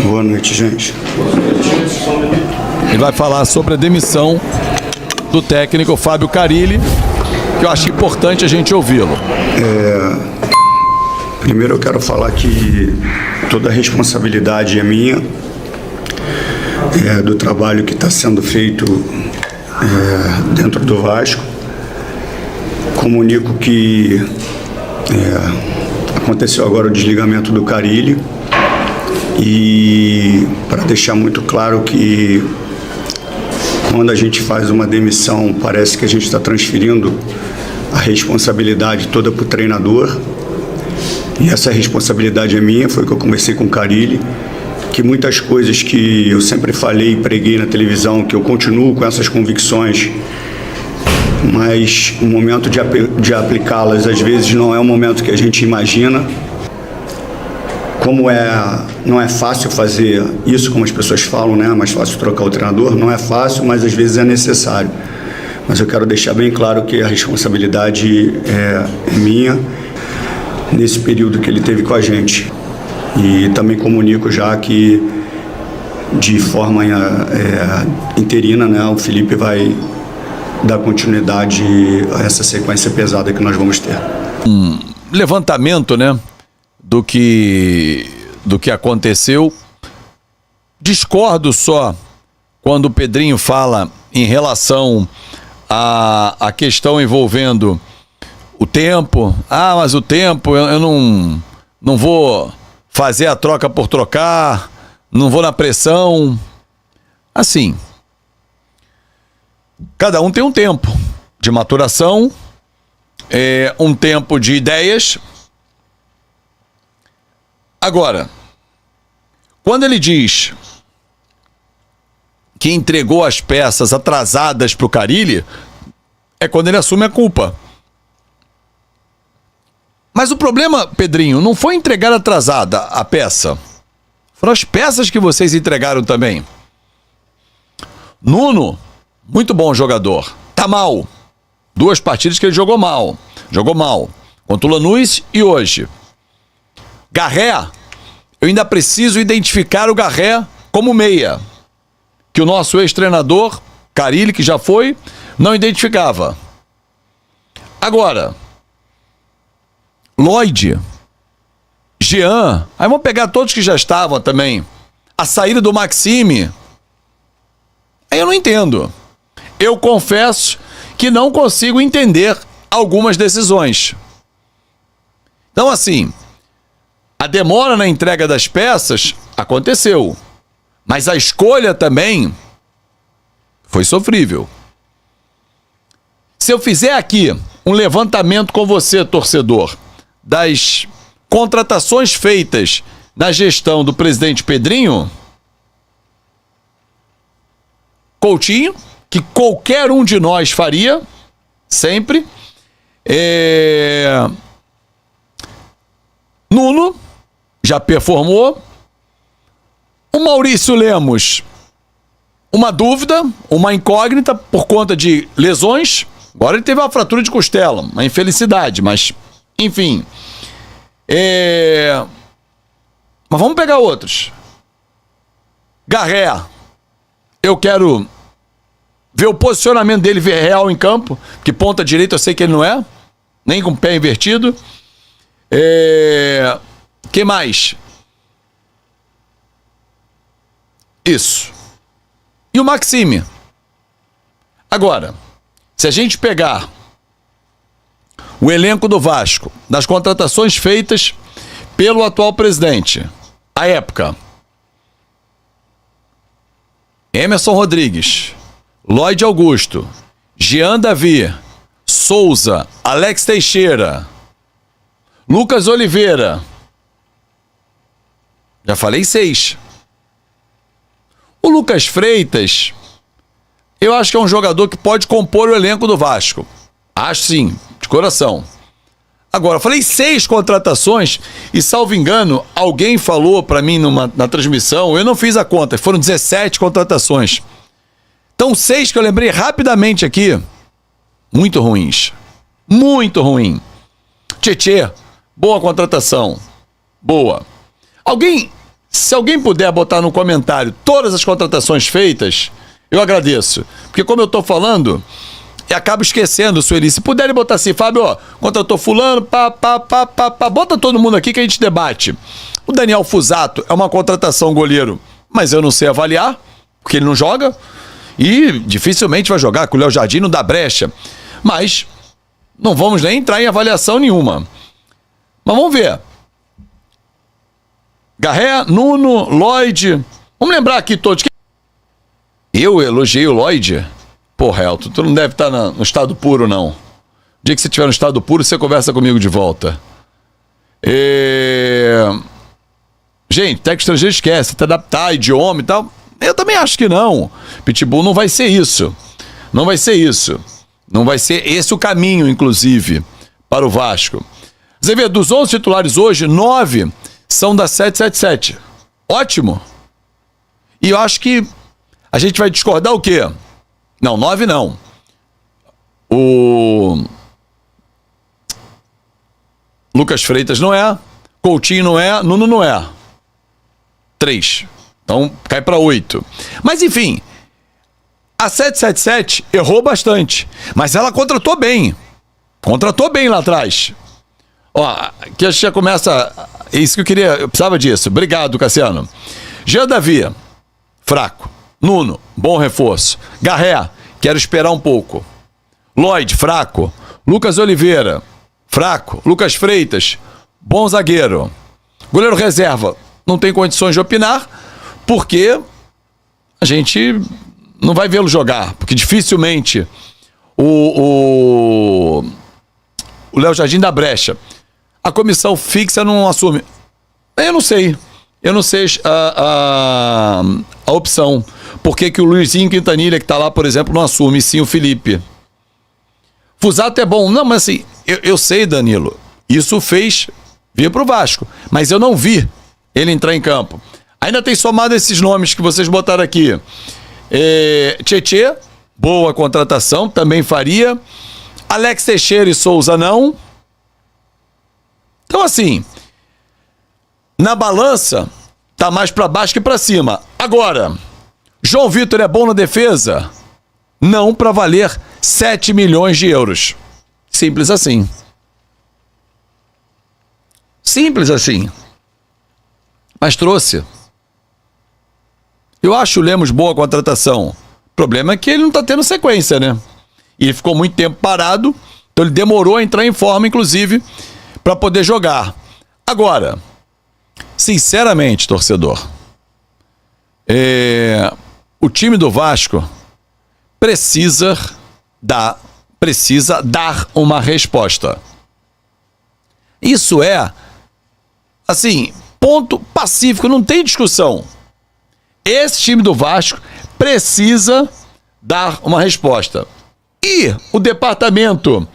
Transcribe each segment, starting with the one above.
Boa noite, gente. Ele vai falar sobre a demissão do técnico Fábio Carille, que eu acho importante a gente ouvi-lo. Primeiro eu quero falar que toda a responsabilidade é minha, do trabalho que está sendo feito dentro do Vasco. Comunico que aconteceu agora o desligamento do Carille e para deixar muito claro que quando a gente faz uma demissão parece que a gente está transferindo a responsabilidade toda para o treinador, e essa responsabilidade é minha. Foi que eu conversei com o Carille, que muitas coisas que eu sempre falei e preguei na televisão, que eu continuo com essas convicções, mas o momento de aplicá-las às vezes não é o momento que a gente imagina. Como não é fácil fazer isso, como as pessoas falam, né? É mais fácil trocar o treinador. Não é fácil, mas às vezes é necessário. Mas eu quero deixar bem claro que a responsabilidade é minha nesse período que ele teve com a gente. E também comunico já que, de forma interina, né, o Felipe vai dar continuidade a essa sequência pesada que nós vamos ter. Levantamento, né, do que aconteceu. Discordo só quando o Pedrinho fala em relação à questão envolvendo o tempo. Mas o tempo, eu não vou fazer a troca por trocar, não vou na pressão. Assim, cada um tem um tempo de maturação, um tempo de ideias. Agora, quando ele diz que entregou as peças atrasadas para o Carille, é quando ele assume a culpa. Mas o problema, Pedrinho, não foi entregar atrasada a peça. Foram as peças que vocês entregaram também. Nuno, muito bom jogador. Tá mal. 2 partidas que ele jogou mal. Jogou mal. Contra o Lanús e hoje. Garré, eu ainda preciso identificar o Garré como meia, que o nosso ex-treinador, Carille, que já foi, não identificava. Agora, Lloyd, Jean, aí vamos pegar todos que já estavam também. A saída do Maxime, aí eu não entendo. Eu confesso que não consigo entender algumas decisões. Então, assim, a demora na entrega das peças aconteceu, mas a escolha também foi sofrível. Se eu fizer aqui um levantamento com você, torcedor, das contratações feitas na gestão do presidente Pedrinho, Coutinho, que qualquer um de nós faria, sempre, Nuno, já performou, o Maurício Lemos, uma dúvida, uma incógnita por conta de lesões. Agora ele teve uma fratura de costela, uma infelicidade, mas enfim. Mas vamos pegar outros. Garré, eu quero ver o posicionamento dele real em campo, que ponta direita eu sei que ele não é, nem com o pé invertido. Que mais? Isso. E o Maxime? Agora, se a gente pegar o elenco do Vasco, das contratações feitas pelo atual presidente, à época, Emerson Rodrigues, Lloyd Augusto, Jean Davi, Souza, Alex Teixeira, Lucas Oliveira, já falei 6. O Lucas Freitas, eu acho que é um jogador que pode compor o elenco do Vasco. Acho sim, de coração. Agora, eu falei 6 contratações e, salvo engano, alguém falou pra mim na transmissão, eu não fiz a conta, foram 17 contratações. Então, 6 que eu lembrei rapidamente aqui, muito ruins. Muito ruim. Tietê, boa contratação. Boa. Alguém Se alguém puder botar no comentário todas as contratações feitas, eu agradeço. Porque como eu tô falando, eu acabo esquecendo, Sueli. Se puderem botar assim, Fábio, ó, contratou fulano, bota todo mundo aqui que a gente debate. O Daniel Fusato é uma contratação goleiro, mas eu não sei avaliar, porque ele não joga. E dificilmente vai jogar, com o Léo Jardim não dá brecha. Mas não vamos nem entrar em avaliação nenhuma. Mas vamos ver. Garré, Nuno, Lloyd. Vamos lembrar aqui todos. Eu elogiei o Lloyd. Porra, Elton, tu não deve estar no estado puro, não. O dia que você estiver no estado puro, você conversa comigo de volta. Gente, técnico estrangeiro esquece, te adaptar, idioma e tal. Eu também acho que não. Pitbull não vai ser isso. Não vai ser isso. Não vai ser esse o caminho, inclusive, para o Vasco. Você vê, dos 11 titulares hoje, 9 são da 777. Ótimo. E eu acho que a gente vai discordar o quê? Não, 9 não. O Lucas Freitas não é. Coutinho não é. Nuno não é. 3. Então cai para 8. Mas enfim, a 777 errou bastante. Mas ela contratou bem. Contratou bem lá atrás. Ó, aqui a gente já começa. É isso que eu queria. Eu precisava disso. Obrigado, Cassiano. Jean Davi, fraco. Nuno, bom reforço. Garré, quero esperar um pouco. Lloyd, fraco. Lucas Oliveira, fraco. Lucas Freitas, bom zagueiro. Goleiro reserva, não tem condições de opinar, porque a gente não vai vê-lo jogar, porque dificilmente o Léo Jardim dá brecha. A comissão fixa não assume. Eu não sei a opção. Por que o Luizinho Quintanilha, que tá lá, por exemplo, não assume, sim o Felipe? Fusato é bom. Não, mas assim, eu sei, Danilo, isso fez vir pro Vasco, mas eu não vi ele entrar em campo. Ainda tem somado esses nomes que vocês botaram aqui. Tietê, boa contratação, também faria. Alex Teixeira e Souza não. Então assim, na balança, tá mais para baixo que para cima. Agora, João Vitor é bom na defesa? Não para valer 7 milhões de euros. Simples assim. Simples assim. Mas trouxe. Eu acho o Lemos boa contratação. O problema é que ele não tá tendo sequência, né? E ele ficou muito tempo parado, então ele demorou a entrar em forma, inclusive, para poder jogar. Agora, sinceramente, torcedor, o time do Vasco precisa dar uma resposta. Isso é, assim, ponto pacífico, não tem discussão. Esse time do Vasco precisa dar uma resposta. E o departamento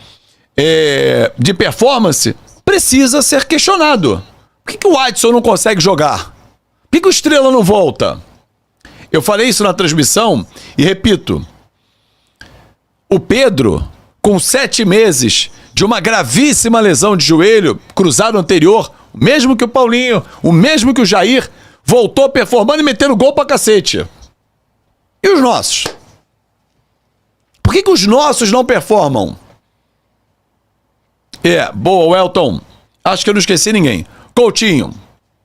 de performance precisa ser questionado. Por que o Adson não consegue jogar? Por que o Estrela não volta? Eu falei isso na transmissão e repito. O Pedro, com 7 meses de uma gravíssima lesão de joelho, cruzado anterior, o mesmo que o Paulinho, o mesmo que o Jair, voltou performando e metendo gol pra cacete. E os nossos? Por que os nossos não performam? Boa, Welton. Acho que eu não esqueci ninguém. Coutinho,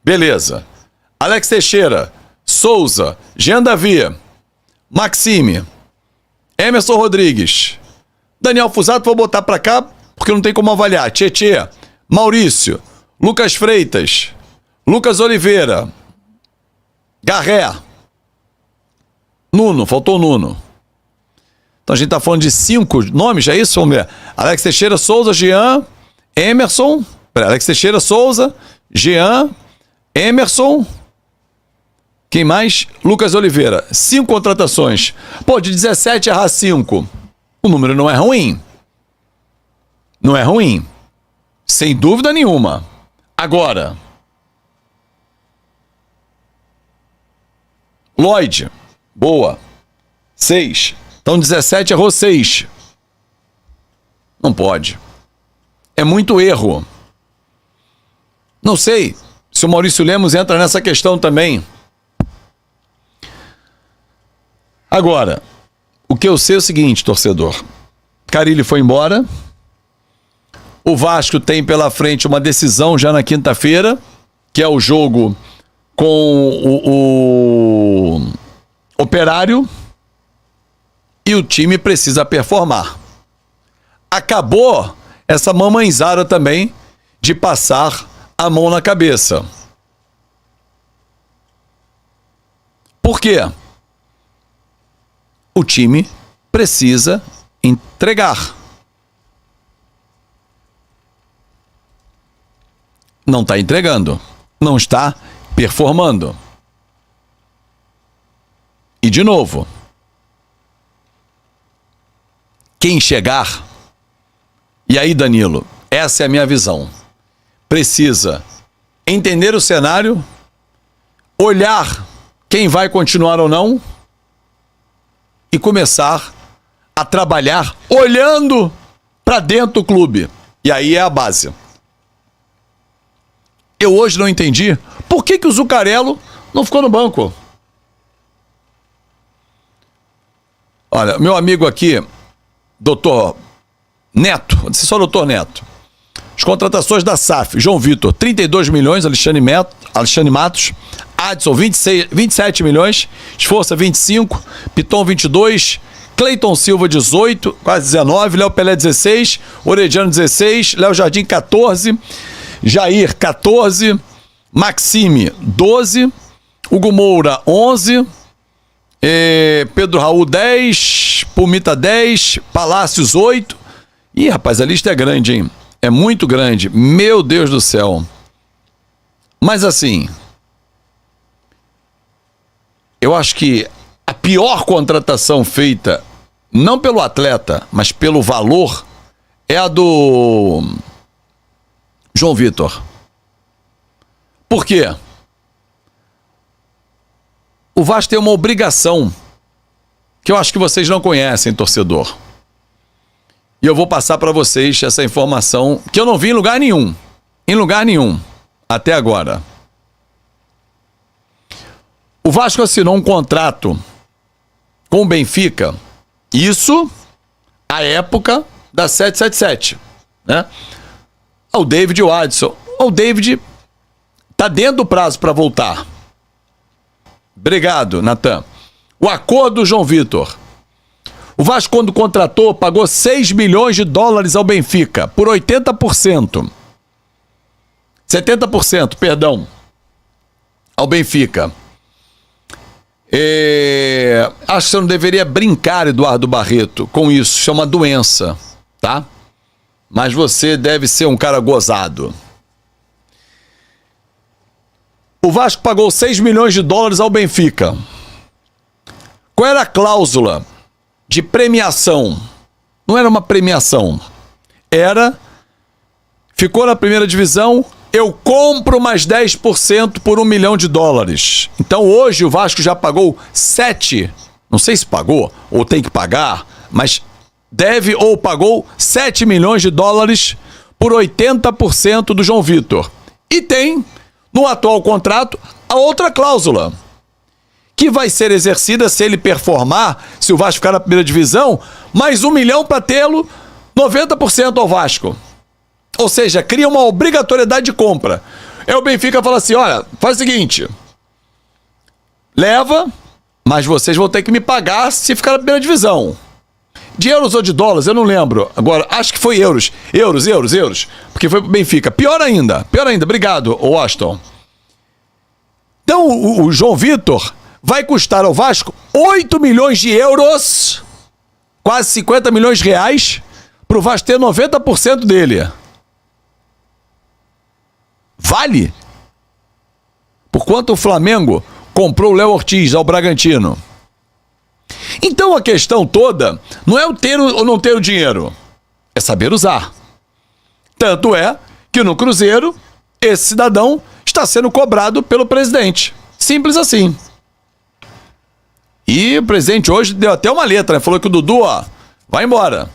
beleza. Alex Teixeira, Souza, Jean Davi, Maxime, Emerson Rodrigues, Daniel Fusato, vou botar pra cá porque não tem como avaliar. Tietê, Maurício, Lucas Freitas, Lucas Oliveira, Garré, Nuno, faltou o Nuno. Então a gente tá falando de 5 nomes, é isso? Vamos ver. Alex Teixeira, Souza, Jean, Emerson. Alex Teixeira, Souza, Jean, Emerson. Quem mais? Lucas Oliveira. 5 contratações. Pô, de 17 errar 5. O número não é ruim. Não é ruim. Sem dúvida nenhuma. Agora, Lloyd, boa. 6. Então 17 errou 6. Não pode. É muito erro. Não sei se o Maurício Lemos entra nessa questão também. Agora, o que eu sei é o seguinte, torcedor. Carille foi embora. O Vasco tem pela frente uma decisão já na quinta-feira, que é o jogo com o Operário. E o time precisa performar. Acabou essa mamãezada também de passar a mão na cabeça. Por quê? O time precisa entregar. Não está entregando. Não está performando. E de novo, quem chegar, e aí, Danilo, essa é a minha visão, precisa entender o cenário, olhar quem vai continuar ou não e começar a trabalhar olhando para dentro do clube. E aí é a base. Eu hoje não entendi por que o Zuccarello não ficou no banco. Olha, meu amigo aqui, doutor Neto, disse só doutor Neto. As contratações da SAF, João Vitor, 32 milhões, Alexandre Matos, Adson, 27 milhões, Esforça, 25, Piton, 22, Cleiton Silva, 18, quase 19, Léo Pelé, 16, Orediano, 16, Léo Jardim, 14, Jair, 14, Maxime, 12, Hugo Moura, 11, Pedro Raul, 10, Pumita, 10, Palácios, 8. Ih, rapaz, a lista é grande, hein? É muito grande. Meu Deus do céu. Mas assim, eu acho que a pior contratação feita, não pelo atleta, mas pelo valor, é a do João Vitor. Por quê? O Vasco tem uma obrigação que eu acho que vocês não conhecem, torcedor. E eu vou passar para vocês essa informação que eu não vi em lugar nenhum. Em lugar nenhum. Até agora. O Vasco assinou um contrato com o Benfica. Isso, à época da 777. Né? O David e o Adson. O David tá dentro do prazo para voltar. Obrigado, Natan. O acordo do João Vitor. O Vasco, quando contratou, pagou 6 milhões de dólares ao Benfica, por 80%. 70%, perdão, ao Benfica. Acho que você não deveria brincar, Eduardo Barreto, com isso. Isso é uma doença, tá? Mas você deve ser um cara gozado. O Vasco pagou 6 milhões de dólares ao Benfica. Qual era a cláusula de premiação? Não era uma premiação. Ficou na primeira divisão, eu compro mais 10% por $1 milhão. Então hoje o Vasco já pagou 7, não sei se pagou ou tem que pagar, mas deve ou pagou 7 milhões de dólares por 80% do João Vitor. E tem, no atual contrato, a outra cláusula, que vai ser exercida se ele performar, se o Vasco ficar na primeira divisão, mais $1 milhão para tê-lo 90% ao Vasco. Ou seja, cria uma obrigatoriedade de compra. Aí o Benfica fala assim, olha, faz o seguinte, leva, mas vocês vão ter que me pagar se ficar na primeira divisão. De euros ou de dólares, eu não lembro. Agora, acho que foi euros. Euros. Porque foi pro Benfica. Pior ainda. Obrigado, Washington. Então, o João Vitor vai custar ao Vasco 8 milhões de euros, quase 50 milhões de reais, pro Vasco ter 90% dele. Vale? Por quanto o Flamengo comprou o Léo Ortiz ao Bragantino. Então a questão toda não é o ter ou não ter o dinheiro, é saber usar. Tanto é que no Cruzeiro, esse cidadão está sendo cobrado pelo presidente. Simples assim. E o presidente hoje deu até uma letra, né? Falou que o Dudu, vai embora.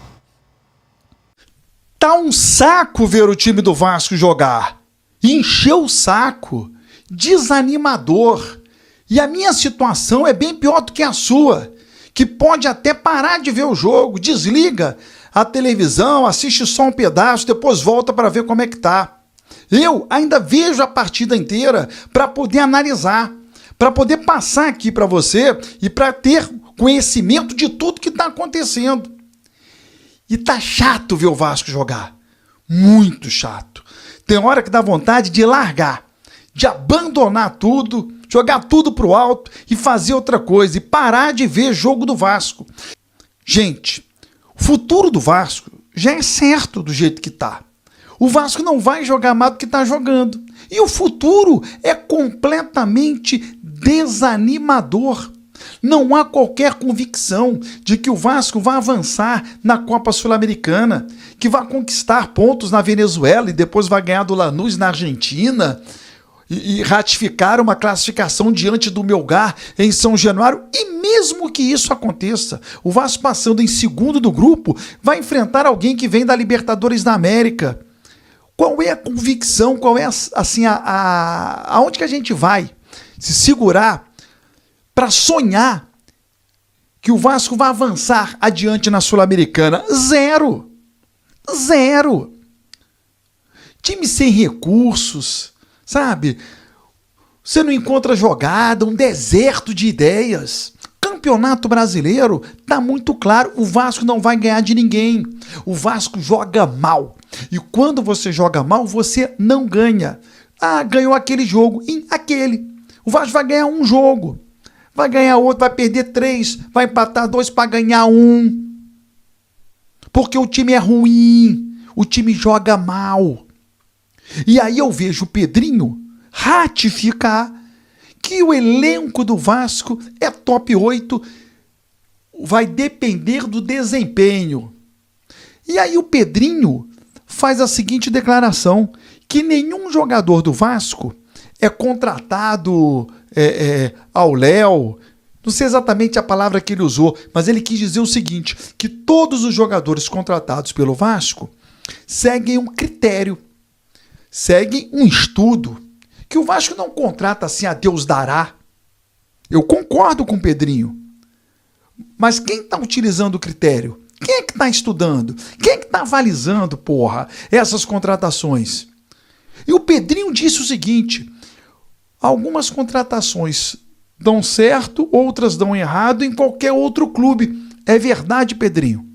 Tá um saco ver o time do Vasco jogar. Encheu o saco. desanimador. E a minha situação é bem pior do que a sua, que pode até parar de ver o jogo, desliga a televisão, assiste só um pedaço, depois volta para ver como é que tá. Eu ainda vejo a partida inteira para poder analisar, para poder passar aqui para você e para ter conhecimento de tudo que está acontecendo. E tá chato ver o Vasco jogar. Muito chato. Tem hora que dá vontade de largar, de abandonar tudo, jogar tudo pro alto e fazer outra coisa e parar de ver jogo do Vasco. Gente, o futuro do Vasco já é certo do jeito que tá. O Vasco não vai jogar mais do que tá jogando. E o futuro é completamente desanimador. Não há qualquer convicção de que o Vasco vai avançar na Copa Sul-Americana, que vai conquistar pontos na Venezuela e depois vai ganhar do Lanús na Argentina e ratificar uma classificação diante do Melgar em São Januário. E mesmo que isso aconteça, o Vasco passando em segundo do grupo vai enfrentar alguém que vem da Libertadores da América. Qual é a convicção, qual é aonde que a gente vai se segurar para sonhar que o Vasco vai avançar adiante na Sul-Americana? Zero. Zero. Time sem recursos, sabe? Você não encontra jogada, um deserto de ideias. Campeonato Brasileiro, tá muito claro, o Vasco não vai ganhar de ninguém. O Vasco joga mal. E quando você joga mal, você não ganha. Ah, ganhou aquele jogo. Aquele. O Vasco vai ganhar um jogo. Vai ganhar outro, vai perder 3, vai empatar 2 para ganhar 1. Porque o time é ruim, o time joga mal. E aí eu vejo o Pedrinho ratificar que o elenco do Vasco é top 8, vai depender do desempenho. E aí o Pedrinho faz a seguinte declaração, que nenhum jogador do Vasco é contratado ao léu, não sei exatamente a palavra que ele usou, mas ele quis dizer o seguinte, que todos os jogadores contratados pelo Vasco seguem um critério, seguem um estudo, que o Vasco não contrata assim a Deus dará. Eu concordo com o Pedrinho, mas quem está utilizando o critério? Quem é que está estudando? Quem é que está avalizando, essas contratações? E o Pedrinho disse o seguinte, algumas contratações dão certo, outras dão errado em qualquer outro clube. É verdade, Pedrinho.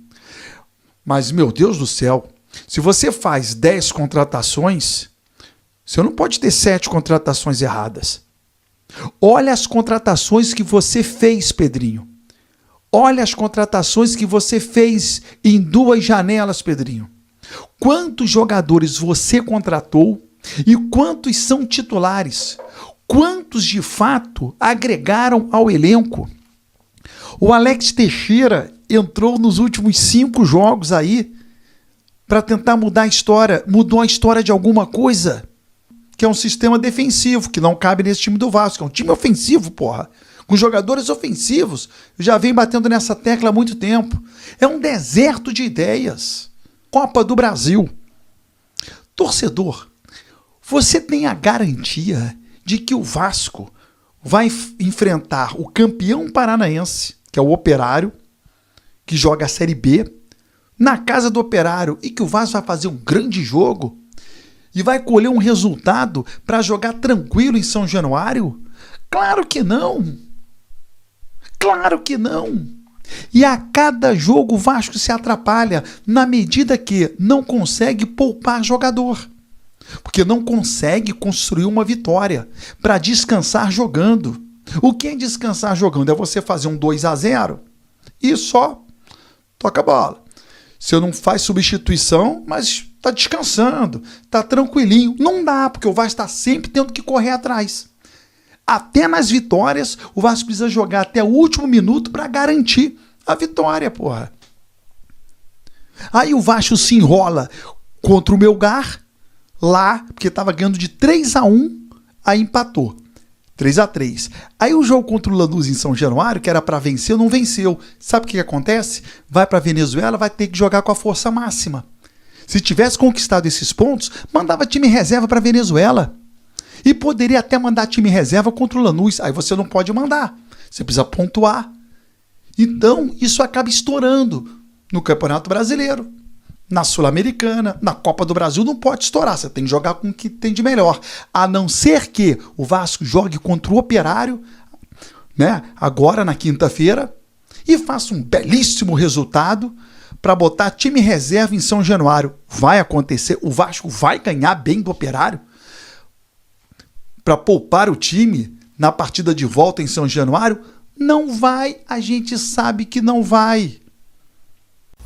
Mas, meu Deus do céu, se você faz 10 contratações, você não pode ter 7 contratações erradas. Olha as contratações que você fez, Pedrinho. Olha as contratações que você fez em 2 janelas, Pedrinho. Quantos jogadores você contratou e quantos são titulares? Quantos, de fato, agregaram ao elenco? O Alex Teixeira entrou nos últimos 5 jogos aí para tentar mudar a história. Mudou a história de alguma coisa? Que é um sistema defensivo, que não cabe nesse time do Vasco. É um time ofensivo, com jogadores ofensivos. Eu já venho batendo nessa tecla há muito tempo. É um deserto de ideias. Copa do Brasil. Torcedor, você tem a garantia de que o Vasco vai enfrentar o campeão paranaense, que é o Operário, que joga a Série B, na casa do Operário, e que o Vasco vai fazer um grande jogo e vai colher um resultado para jogar tranquilo em São Januário? Claro que não. Claro que não. E a cada jogo o Vasco se atrapalha na medida que não consegue poupar jogador. Porque não consegue construir uma vitória para descansar jogando. O que é descansar jogando? É você fazer um 2-0 e só toca a bola. Você não faz substituição, mas está descansando, está tranquilinho. Não dá, porque o Vasco está sempre tendo que correr atrás. Até nas vitórias, o Vasco precisa jogar até o último minuto para garantir a vitória, Aí o Vasco se enrola contra o Melgar, lá, porque estava ganhando de 3-1, aí empatou. 3-3. Aí o jogo contra o Lanús em São Januário, que era para vencer, não venceu. Sabe o que acontece? Vai para a Venezuela, vai ter que jogar com a força máxima. Se tivesse conquistado esses pontos, mandava time reserva para a Venezuela. E poderia até mandar time reserva contra o Lanús. Aí você não pode mandar. Você precisa pontuar. Então, isso acaba estourando no Campeonato Brasileiro, na Sul-Americana, na Copa do Brasil não pode estourar. Você tem que jogar com o que tem de melhor. A não ser que o Vasco jogue contra o Operário, né, agora na quinta-feira, e faça um belíssimo resultado para botar time reserva em São Januário. Vai acontecer, o Vasco vai ganhar bem do Operário para poupar o time na partida de volta em São Januário? Não vai, a gente sabe que não vai.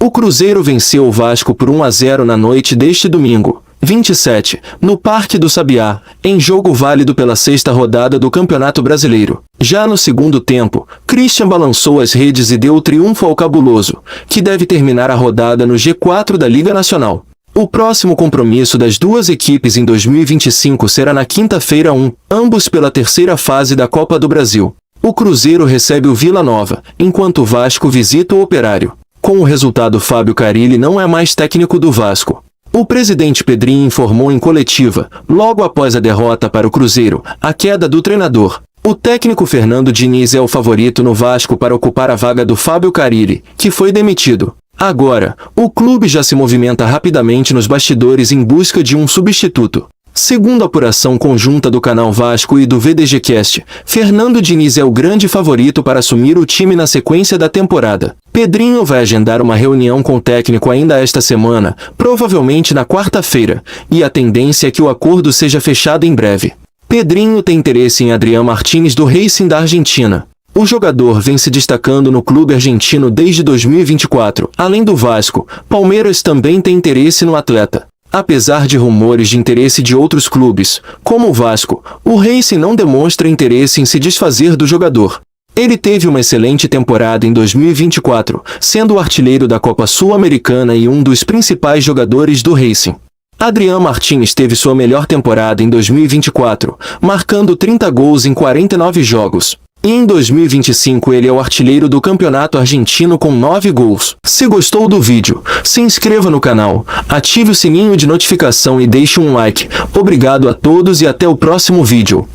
O Cruzeiro venceu o Vasco por 1-0 na noite deste domingo, 27, no Parque do Sabiá, em jogo válido pela sexta rodada do Campeonato Brasileiro. Já no segundo tempo, Christian balançou as redes e deu o triunfo ao Cabuloso, que deve terminar a rodada no G4 da Liga Nacional. O próximo compromisso das duas equipes em 2025 será na quinta-feira 1, ambos pela terceira fase da Copa do Brasil. O Cruzeiro recebe o Vila Nova, enquanto o Vasco visita o Operário. Com o resultado, Fábio Carille não é mais técnico do Vasco. O presidente Pedrinho informou em coletiva, logo após a derrota para o Cruzeiro, a queda do treinador. O técnico Fernando Diniz é o favorito no Vasco para ocupar a vaga do Fábio Carille, que foi demitido. Agora, o clube já se movimenta rapidamente nos bastidores em busca de um substituto. Segundo a apuração conjunta do Canal Vasco e do VDGcast, Fernando Diniz é o grande favorito para assumir o time na sequência da temporada. Pedrinho vai agendar uma reunião com o técnico ainda esta semana, provavelmente na quarta-feira, e a tendência é que o acordo seja fechado em breve. Pedrinho tem interesse em Adrián Martínez do Racing da Argentina. O jogador vem se destacando no clube argentino desde 2024. Além do Vasco, Palmeiras também tem interesse no atleta. Apesar de rumores de interesse de outros clubes, como o Vasco, o Racing não demonstra interesse em se desfazer do jogador. Ele teve uma excelente temporada em 2024, sendo o artilheiro da Copa Sul-Americana e um dos principais jogadores do Racing. Adrián Martínez teve sua melhor temporada em 2024, marcando 30 gols em 49 jogos. E em 2025 ele é o artilheiro do campeonato argentino com 9 gols. Se gostou do vídeo, se inscreva no canal, ative o sininho de notificação e deixe um like. Obrigado a todos e até o próximo vídeo.